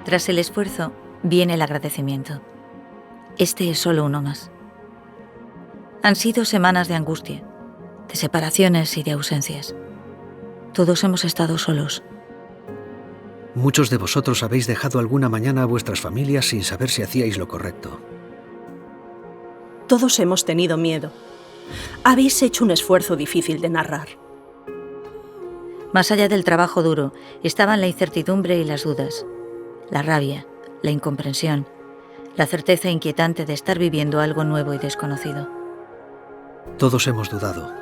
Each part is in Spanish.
Tras el esfuerzo, viene el agradecimiento. Este es solo uno más. Han sido semanas de angustia, de separaciones y de ausencias. Todos hemos estado solos. Muchos de vosotros habéis dejado alguna mañana a vuestras familias sin saber si hacíais lo correcto. Todos hemos tenido miedo. Habéis hecho un esfuerzo difícil de narrar. Más allá del trabajo duro, estaban la incertidumbre y las dudas, la rabia, la incomprensión, la certeza inquietante de estar viviendo algo nuevo y desconocido. Todos hemos dudado.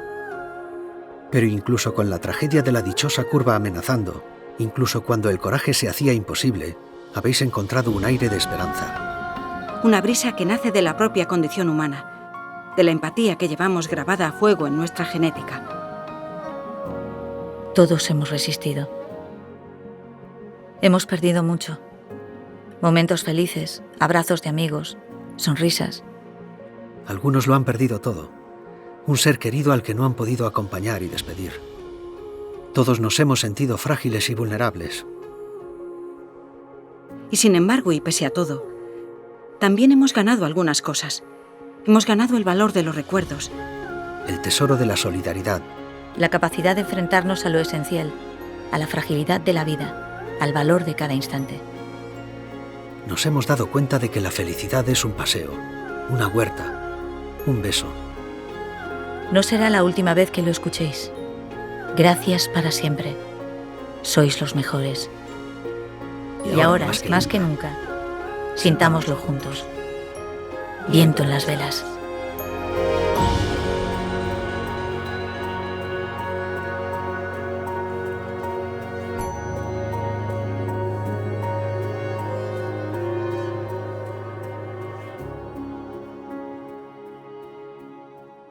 Pero incluso con la tragedia de la dichosa curva amenazando, incluso cuando el coraje se hacía imposible, habéis encontrado un aire de esperanza. Una brisa que nace de la propia condición humana, de la empatía que llevamos grabada a fuego en nuestra genética. Todos hemos resistido. Hemos perdido mucho. Momentos felices, abrazos de amigos, sonrisas. Algunos lo han perdido todo. Un ser querido al que no han podido acompañar y despedir. Todos nos hemos sentido frágiles y vulnerables. Y sin embargo, y pese a todo, también hemos ganado algunas cosas. Hemos ganado el valor de los recuerdos. El tesoro de la solidaridad. La capacidad de enfrentarnos a lo esencial, a la fragilidad de la vida, al valor de cada instante. Nos hemos dado cuenta de que la felicidad es un paseo, una huerta, un beso. No será la última vez que lo escuchéis. Gracias para siempre. Sois los mejores. Y ahora, más que nunca, sintámoslo juntos. Viento en las velas.